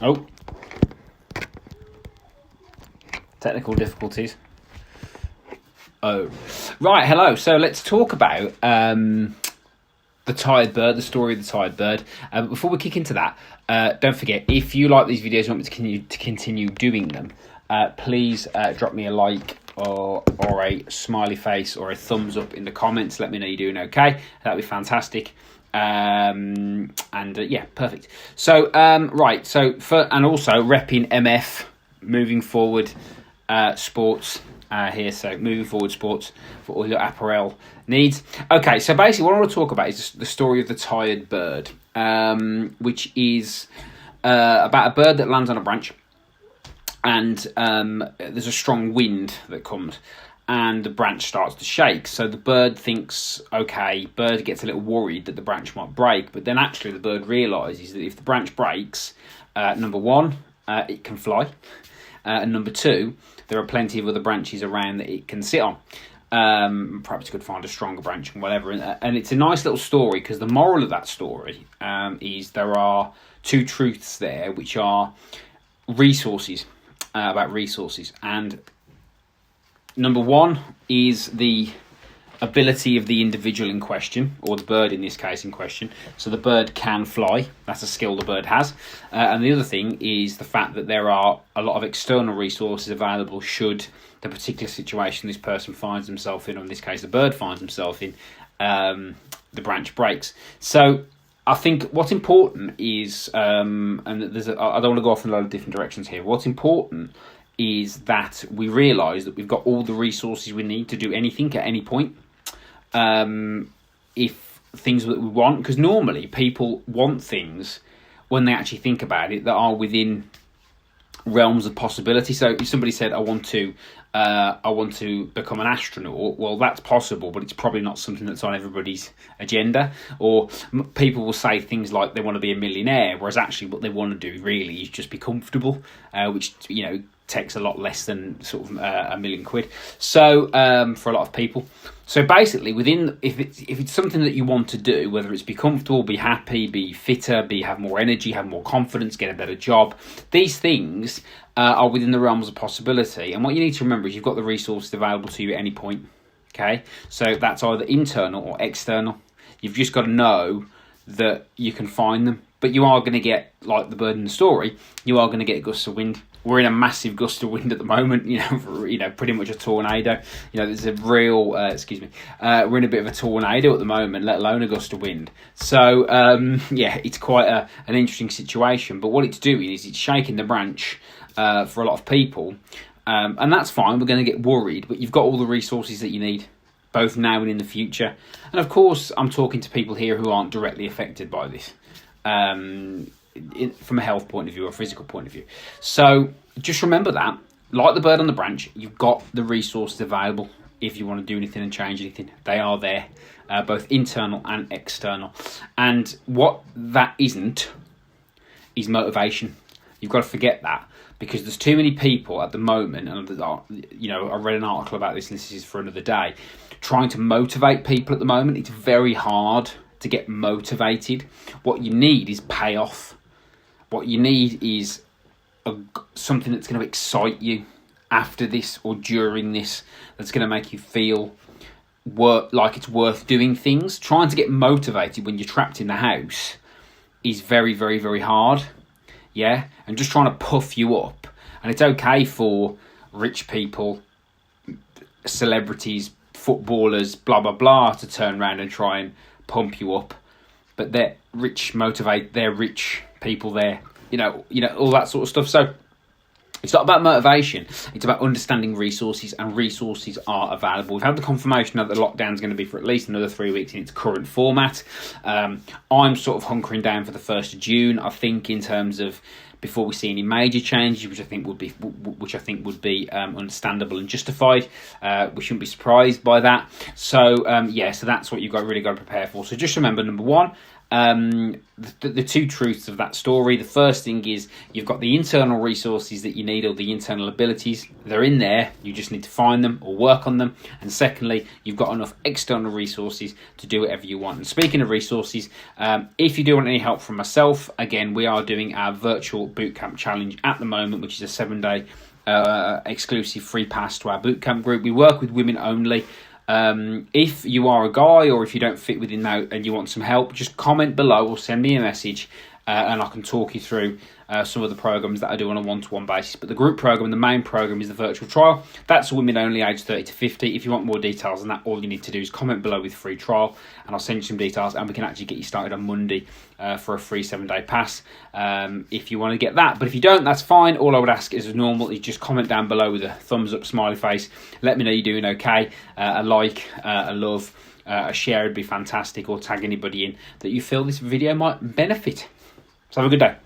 Oh, technical difficulties. Oh, right. Hello. So let's talk about the tired bird, the story of the tired bird. But before we kick into that, don't forget, if you like these videos, and want me to continue doing them, please drop me a like or a smiley face or a thumbs up in the comments. Let me know you're doing okay. That'd be fantastic. Yeah, perfect. So right. So and also repping MF moving forward sports. Here, so moving forward sports for all your apparel needs. Okay, so basically what I want to talk about is the story of the tired bird, which is about a bird that lands on a branch, and there's a strong wind that comes, and the branch starts to shake. So the bird thinks, okay, bird gets a little worried that the branch might break, but then actually the bird realises that if the branch breaks, number one, it can fly, and number two, there are plenty of other branches around that it can sit on. Perhaps it could find a stronger branch and whatever. And it's a nice little story, because the moral of that story is there are two truths there, which are resources, about resources. And number one is the ability of the individual in question, or the bird in this case in question. So the bird can fly. That's a skill the bird has. And the other thing is the fact that there are a lot of external resources available should the particular situation this person finds himself in, or in this case the bird finds himself in, the branch breaks. So I think what's important is, and I don't want to go off in a lot of different directions here. What's important is that we realise that we've got all the resources we need to do anything at any point. If things that we want, because normally people want things when they actually think about it that are within realms of possibility. So if somebody said, I want to become an astronaut, well, that's possible, but it's probably not something that's on everybody's agenda. Or people will say things like they want to be a millionaire, whereas actually what they want to do really is just be comfortable, which, takes a lot less than sort of £1 million. So for a lot of people. So basically, if it's something that you want to do, whether it's be comfortable, be happy, be fitter, have more energy, have more confidence, get a better job, these things are within the realms of possibility. And what you need to remember is you've got the resources available to you at any point. Okay, so that's either internal or external. You've just got to know that you can find them. But you are going to get, like the bird in the story, you are going to get gusts of wind. We're in a massive gust of wind at the moment, pretty much a tornado. There's a real, we're in a bit of a tornado at the moment, let alone a gust of wind. So, it's quite an interesting situation. But what it's doing is it's shaking the branch for a lot of people. And that's fine, we're going to get worried, but you've got all the resources that you need, both now and in the future. And of course, I'm talking to people here who aren't directly affected by this. From a health point of view or a physical point of view. So just remember that, like the bird on the branch, you've got the resources available if you want to do anything and change anything. They are there, both internal and external. And what that isn't is motivation. You've got to forget that, because there's too many people at the moment, and I read an article about this, and this is for another day, trying to motivate people at the moment. It's very hard to get motivated. What you need is payoff. What you need is something that's going to excite you after this or during this, that's going to make you feel like it's worth doing things. Trying to get motivated when you're trapped in the house is very, very, very hard. Yeah, and just trying to puff you up. And it's okay for rich people, celebrities, footballers, blah, blah, blah, to turn around and try and pump you up. But they're rich people there, all that sort of stuff. So it's not about motivation, it's about understanding resources, and resources are available. We've had the confirmation that the lockdown's going to be for at least another 3 weeks in its current format. I'm sort of hunkering down for the 1st of June, I think, in terms of before we see any major changes, which I think would be understandable and justified. We shouldn't be surprised by that. So so that's what you've really got to prepare for. So just remember, number one, the two truths of that story. The first thing is you've got the internal resources that you need, or the internal abilities. They're in there. You just need to find them or work on them. And secondly, you've got enough external resources to do whatever you want. And speaking of resources, if you do want any help from myself, again, we are doing our virtual bootcamp challenge at the moment, which is a 7-day exclusive free pass to our bootcamp group. We work with women only. If you are a guy, or if you don't fit within that and you want some help, just comment below or send me a message, and I can talk you through some of the programs that I do on a one-to-one basis. But the group program, the main program, is the virtual trial. That's women only, aged 30 to 50. If you want more details on that, all you need to do is comment below with free trial, and I'll send you some details, and we can actually get you started on Monday for a free 7-day pass if you want to get that. But if you don't, that's fine. All I would ask is, as normal, is just comment down below with a thumbs up, smiley face. Let me know you're doing okay. A like, a love, a share would be fantastic, or tag anybody in that you feel this video might benefit. So have a good day.